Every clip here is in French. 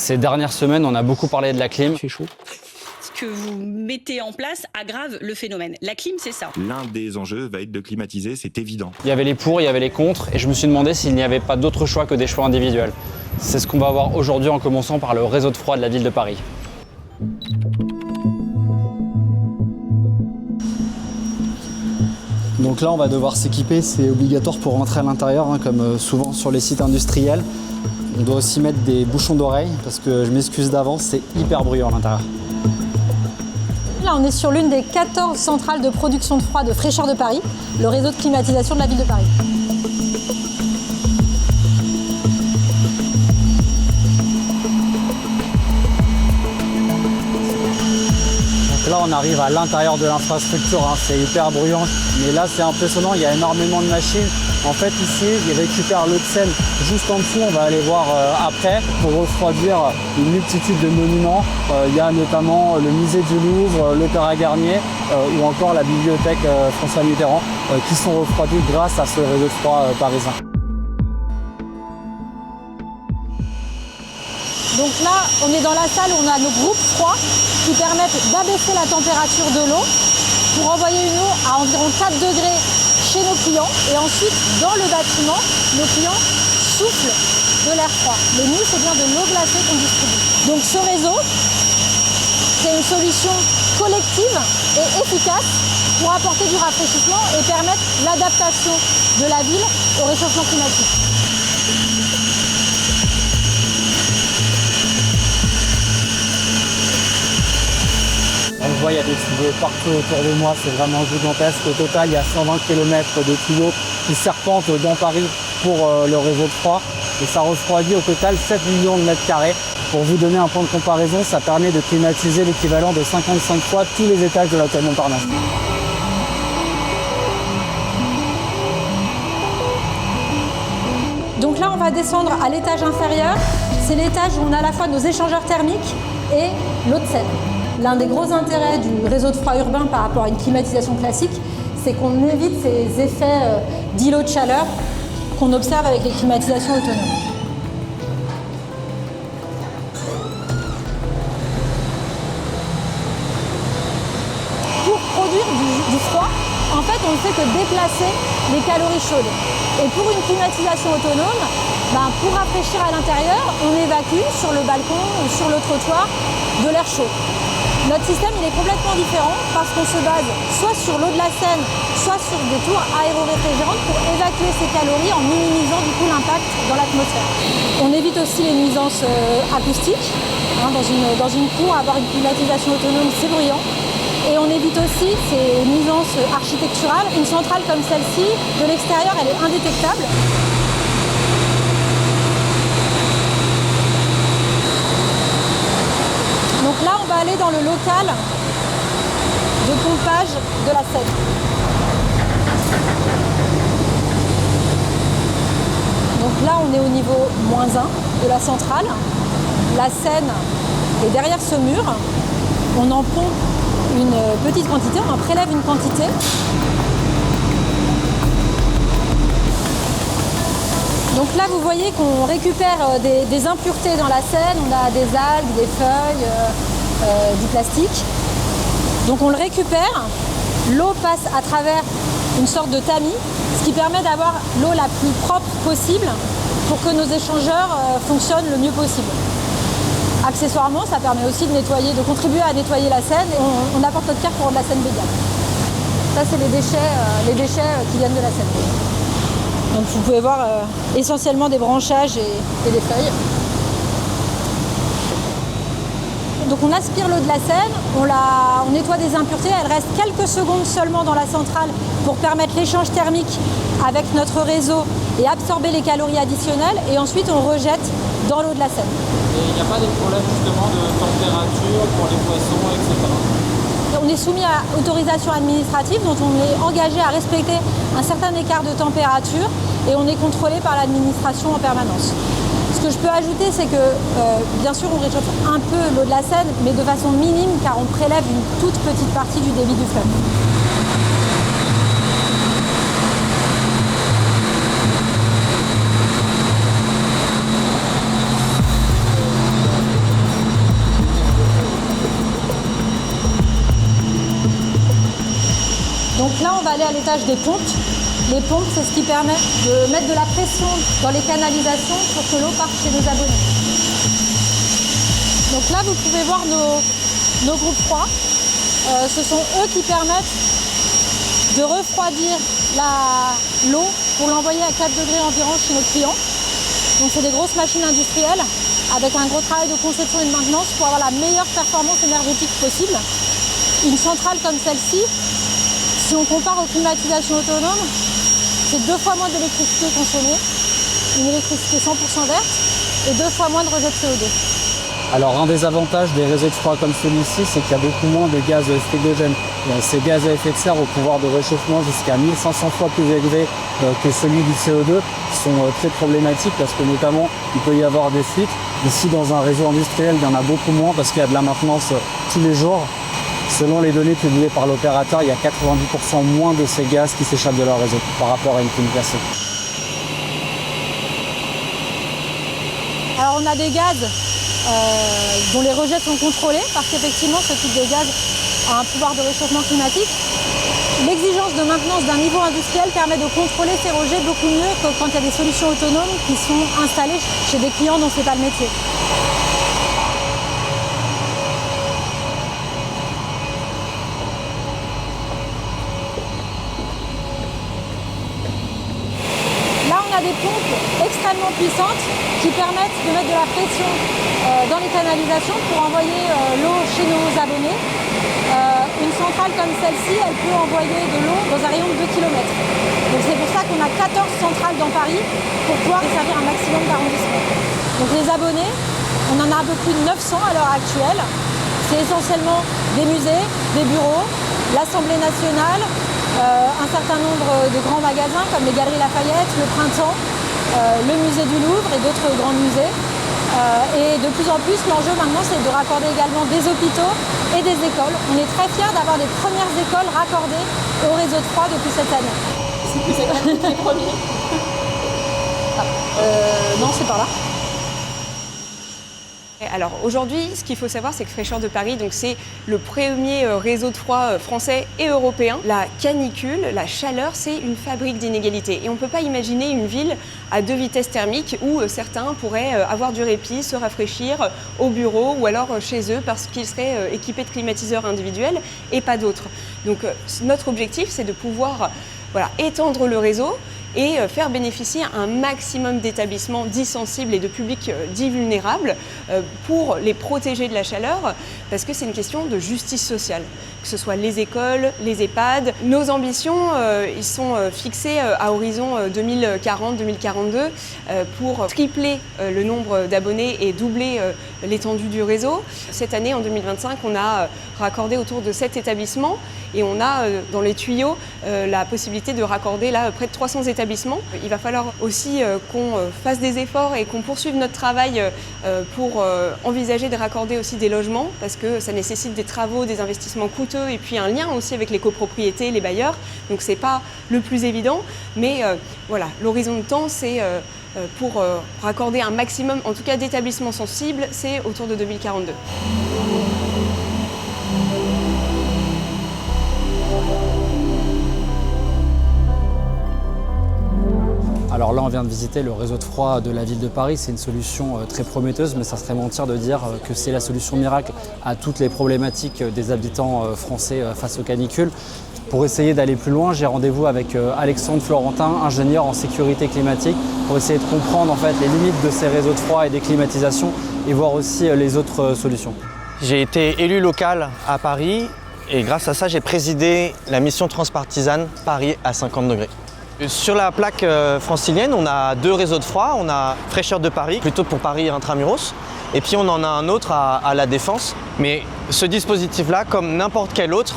Ces dernières semaines, on a beaucoup parlé de la clim. Il fait chaud. Ce que vous mettez en place aggrave le phénomène. La clim, c'est ça. L'un des enjeux va être de climatiser, c'est évident. Il y avait les pour, il y avait les contre, et je me suis demandé s'il n'y avait pas d'autre choix que des choix individuels. C'est ce qu'on va voir aujourd'hui en commençant par le réseau de froid de la ville de Paris. Donc là, on va devoir s'équiper, c'est obligatoire pour rentrer à l'intérieur, comme souvent sur les sites industriels. On doit aussi mettre des bouchons d'oreilles, parce que je m'excuse d'avance, c'est hyper bruyant à l'intérieur. Là, on est sur l'une des 14 centrales de production de froid de Fraîcheur de Paris, le réseau de climatisation de la ville de Paris. Là, on arrive à l'intérieur de l'infrastructure, c'est hyper bruyant. Mais là, c'est impressionnant, il y a énormément de machines. En fait, ici, ils récupèrent l'eau de Seine juste en dessous. On va aller voir après pour refroidir une multitude de monuments. Il y a notamment le musée du Louvre, l'Opéra Garnier ou encore la bibliothèque François Mitterrand qui sont refroidis grâce à ce réseau de froid parisien. Donc là, on est dans la salle où on a nos groupes froids qui permettent d'abaisser la température de l'eau pour envoyer une eau à environ 4 degrés chez nos clients. Et ensuite, dans le bâtiment, nos clients soufflent de l'air froid. Mais nous, c'est bien de l'eau glacée qu'on distribue. Donc ce réseau, c'est une solution collective et efficace pour apporter du rafraîchissement et permettre l'adaptation de la ville au réchauffement climatique. On voit, il y a des tuyaux partout autour de moi, c'est vraiment gigantesque. Au total, il y a 120 km de tuyaux qui serpentent dans Paris pour le réseau de froid. Et ça refroidit au total 7 millions de mètres carrés. Pour vous donner un point de comparaison, ça permet de climatiser l'équivalent de 55 fois tous les étages de l'hôtel Montparnasse. Donc là, on va descendre à l'étage inférieur. C'est l'étage où on a à la fois nos échangeurs thermiques et l'eau de Seine. L'un des gros intérêts du réseau de froid urbain par rapport à une climatisation classique, c'est qu'on évite ces effets d'îlots de chaleur qu'on observe avec les climatisations autonomes. Pour produire du froid, en fait, on ne fait que déplacer les calories chaudes. Et pour une climatisation autonome, pour rafraîchir à l'intérieur, on évacue sur le balcon ou sur le trottoir de l'air chaud. Notre système il est complètement différent parce qu'on se base soit sur l'eau de la Seine, soit sur des tours aéroréfrigérantes pour évacuer ces calories en minimisant du coup l'impact dans l'atmosphère. On évite aussi les nuisances acoustiques. Dans une cour, avoir une climatisation autonome, c'est bruyant. Et on évite aussi ces nuisances architecturales. Une centrale comme celle-ci, de l'extérieur, elle est indétectable. Donc là, on va aller dans le local de pompage de la Seine. Donc là, on est au niveau -1 de la centrale. La Seine est derrière ce mur. On en pompe une petite quantité, on en prélève une quantité. Donc là, vous voyez qu'on récupère des impuretés dans la Seine. On a des algues, des feuilles, du plastique. Donc on le récupère. L'eau passe à travers une sorte de tamis, ce qui permet d'avoir l'eau la plus propre possible pour que nos échangeurs fonctionnent le mieux possible. Accessoirement, ça permet aussi de contribuer à nettoyer la Seine et on apporte notre pierre pour rendre la Seine végane. Ça, c'est les déchets qui viennent de la Seine. Donc vous pouvez voir essentiellement des branchages et des feuilles. Donc on aspire l'eau de la Seine, on nettoie des impuretés, elle reste quelques secondes seulement dans la centrale pour permettre l'échange thermique avec notre réseau et absorber les calories additionnelles et ensuite on rejette dans l'eau de la Seine. Et il n'y a pas des problèmes justement de température pour les poissons, etc. On est soumis à autorisation administrative dont on est engagé à respecter un certain écart de température et on est contrôlé par l'administration en permanence. Ce que je peux ajouter, c'est que bien sûr on réchauffe un peu l'eau de la Seine, mais de façon minime car on prélève une toute petite partie du débit du fleuve. Donc là, on va aller à l'étage des pompes. Les pompes, c'est ce qui permet de mettre de la pression dans les canalisations pour que l'eau parte chez nos abonnés. Donc là, vous pouvez voir nos groupes froids. Ce sont eux qui permettent de refroidir l'eau pour l'envoyer à 4 degrés environ chez nos clients. Donc c'est des grosses machines industrielles avec un gros travail de conception et de maintenance pour avoir la meilleure performance énergétique possible. Une centrale comme celle-ci, si on compare aux climatisations autonomes, c'est 2 fois moins d'électricité consommée, une électricité 100% verte et 2 fois moins de rejet de CO2. Alors un des avantages des réseaux de froid comme celui-ci, c'est qu'il y a beaucoup moins de gaz frigogènes. Ces gaz à effet de serre au pouvoir de réchauffement jusqu'à 1500 fois plus élevé que celui du CO2 sont très problématiques parce que notamment il peut y avoir des fuites. Ici dans un réseau industriel, il y en a beaucoup moins parce qu'il y a de la maintenance tous les jours. Selon les données publiées par l'opérateur, il y a 90% moins de ces gaz qui s'échappent de leur réseau par rapport à une clim classique. Alors on a des gaz dont les rejets sont contrôlés parce qu'effectivement ce type de gaz a un pouvoir de réchauffement climatique. L'exigence de maintenance d'un niveau industriel permet de contrôler ces rejets beaucoup mieux que quand il y a des solutions autonomes qui sont installées chez des clients dont ce n'est pas le métier. Là, on a des pompes extrêmement puissantes qui permettent de mettre de la pression dans les canalisations pour envoyer l'eau chez nos abonnés. Une centrale comme celle-ci, elle peut envoyer de l'eau dans un rayon de 2 km. Donc c'est pour ça qu'on a 14 centrales dans Paris pour pouvoir desservir un maximum d'arrondissements. Donc les abonnés, on en a un peu plus de 900 à l'heure actuelle. C'est essentiellement des musées, des bureaux, l'Assemblée nationale, un certain nombre de grands magasins comme les Galeries Lafayette, le Printemps, le musée du Louvre et d'autres grands musées. Et de plus en plus, l'enjeu maintenant, c'est de raccorder également des hôpitaux et des écoles. On est très fiers d'avoir des premières écoles raccordées au réseau de froid depuis cette année. C'est pas les premiers. Non, c'est par là. Alors aujourd'hui, ce qu'il faut savoir, c'est que Fraîcheur de Paris, donc c'est le premier réseau de froid français et européen. La canicule, la chaleur, c'est une fabrique d'inégalités. Et on ne peut pas imaginer une ville à 2 vitesses thermiques où certains pourraient avoir du répit, se rafraîchir au bureau ou alors chez eux parce qu'ils seraient équipés de climatiseurs individuels et pas d'autres. Donc notre objectif, c'est de pouvoir étendre le réseau et faire bénéficier un maximum d'établissements dits sensibles et de publics dits vulnérables pour les protéger de la chaleur, parce que c'est une question de justice sociale, que ce soit les écoles, les EHPAD. Nos ambitions, ils sont fixés à horizon 2040-2042 pour tripler le nombre d'abonnés et doubler l'étendue du réseau. Cette année, en 2025, on a raccordé autour de 7 établissements et on a dans les tuyaux la possibilité de raccorder là près de 300 établissements. Il va falloir aussi qu'on fasse des efforts et qu'on poursuive notre travail pour envisager de raccorder aussi des logements parce que ça nécessite des travaux, des investissements coûteux et puis un lien aussi avec les copropriétés, les bailleurs. Donc c'est pas le plus évident, mais l'horizon de temps c'est pour raccorder un maximum, en tout cas d'établissements sensibles, c'est autour de 2042. Alors là, on vient de visiter le réseau de froid de la ville de Paris. C'est une solution très prometteuse, mais ça serait mentir de dire que c'est la solution miracle à toutes les problématiques des habitants français face aux canicules. Pour essayer d'aller plus loin, j'ai rendez-vous avec Alexandre Florentin, ingénieur en sécurité climatique, pour essayer de comprendre en fait les limites de ces réseaux de froid et des climatisations et voir aussi les autres solutions. J'ai été élu local à Paris et grâce à ça, j'ai présidé la mission transpartisane Paris à 50 degrés. Sur la plaque francilienne, on a 2 réseaux de froid. On a Fraîcheur de Paris, plutôt pour Paris intramuros, et puis on en a un autre à La Défense. Mais ce dispositif-là, comme n'importe quel autre,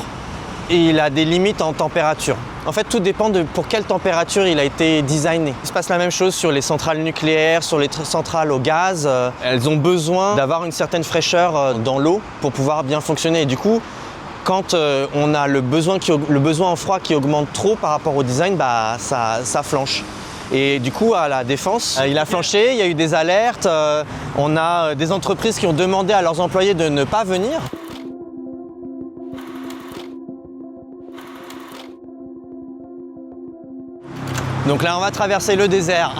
il a des limites en température. En fait, tout dépend de pour quelle température il a été designé. Il se passe la même chose sur les centrales nucléaires, sur les centrales au gaz. Elles ont besoin d'avoir une certaine fraîcheur dans l'eau pour pouvoir bien fonctionner. Et du coup, quand on a le besoin en froid qui augmente trop par rapport au design, ça flanche. Et du coup, à La Défense, il a flanché, il y a eu des alertes, on a des entreprises qui ont demandé à leurs employés de ne pas venir. Donc là, on va traverser le désert.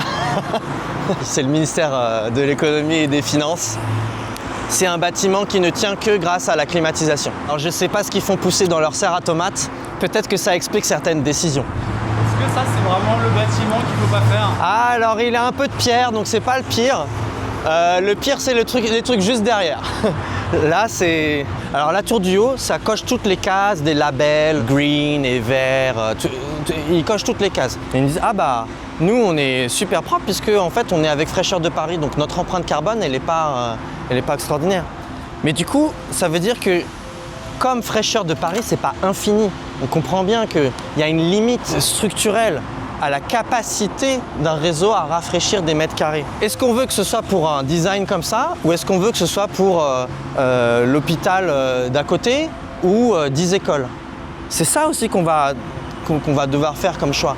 C'est le ministère de l'économie et des finances. C'est un bâtiment qui ne tient que grâce à la climatisation. Alors je ne sais pas ce qu'ils font pousser dans leur serre à tomates. Peut-être que ça explique certaines décisions. Est-ce que ça, c'est vraiment le bâtiment qu'il ne faut pas faire? Ah, alors il a un peu de pierre, donc c'est pas le pire. Le pire, c'est les trucs juste derrière. Là, c'est... Alors la tour du haut, ça coche toutes les cases des labels, green et vert. Il coche toutes les cases. Et ils me disent, ah bah, nous, on est super propre puisque en fait, on est avec Fraîcheur de Paris, donc notre empreinte carbone, elle n'est pas extraordinaire. Mais du coup, ça veut dire que comme Fraîcheur de Paris, c'est pas infini. On comprend bien qu'il y a une limite structurelle à la capacité d'un réseau à rafraîchir des mètres carrés. Est-ce qu'on veut que ce soit pour un design comme ça ou est-ce qu'on veut que ce soit pour l'hôpital d'à côté ou 10 écoles? C'est ça aussi qu'on va devoir faire comme choix.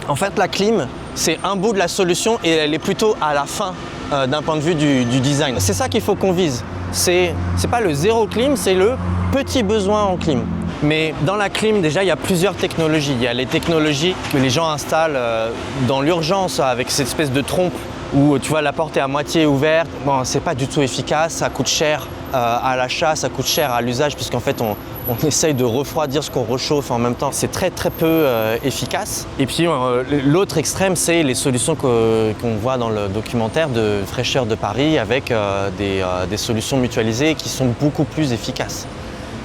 En fait, la clim, c'est un bout de la solution et elle est plutôt à la fin d'un point de vue du design. C'est ça qu'il faut qu'on vise. C'est pas le zéro clim, c'est le petit besoin en clim. Mais dans la clim, déjà, il y a plusieurs technologies. Il y a les technologies que les gens installent dans l'urgence avec cette espèce de trompe où tu vois la porte est à moitié ouverte. Bon, c'est pas du tout efficace, ça coûte cher à l'achat, ça coûte cher à l'usage puisqu'en fait on essaye de refroidir ce qu'on réchauffe en même temps. C'est très peu efficace. Et puis l'autre extrême, c'est les solutions qu'on voit dans le documentaire de Fraîcheur de Paris avec des solutions mutualisées qui sont beaucoup plus efficaces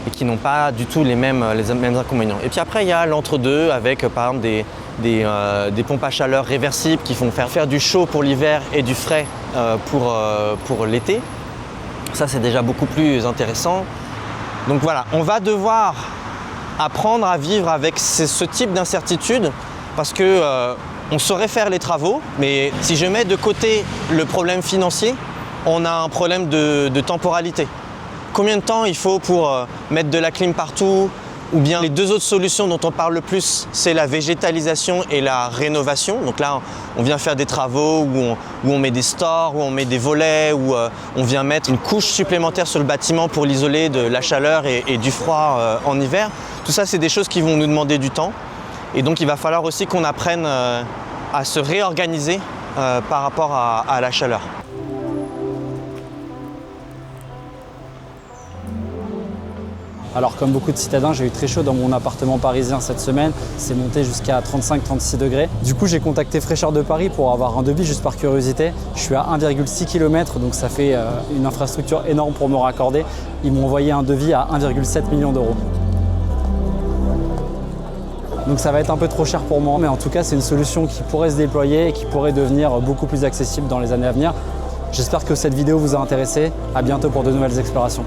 et qui n'ont pas du tout les mêmes inconvénients. Et puis après, il y a l'entre-deux avec par exemple des pompes à chaleur réversibles qui font faire du chaud pour l'hiver et du frais pour l'été. Ça, c'est déjà beaucoup plus intéressant. Donc voilà, on va devoir apprendre à vivre avec ce type d'incertitude parce que on saurait faire les travaux, mais si je mets de côté le problème financier, on a un problème de temporalité. Combien de temps il faut pour mettre de la clim partout? Ou bien les deux autres solutions dont on parle le plus, c'est la végétalisation et la rénovation. Donc là, on vient faire des travaux où on met des stores, où on met des volets, où on vient mettre une couche supplémentaire sur le bâtiment pour l'isoler de la chaleur et du froid en hiver. Tout ça, c'est des choses qui vont nous demander du temps. Et donc, il va falloir aussi qu'on apprenne à se réorganiser par rapport à la chaleur. Alors comme beaucoup de citadins, j'ai eu très chaud dans mon appartement parisien cette semaine. C'est monté jusqu'à 35-36 degrés. Du coup, j'ai contacté Fraîcheur de Paris pour avoir un devis juste par curiosité. Je suis à 1,6 km, donc ça fait une infrastructure énorme pour me raccorder. Ils m'ont envoyé un devis à 1,7 million d'euros. Donc ça va être un peu trop cher pour moi, mais en tout cas, c'est une solution qui pourrait se déployer et qui pourrait devenir beaucoup plus accessible dans les années à venir. J'espère que cette vidéo vous a intéressé. À bientôt pour de nouvelles explorations.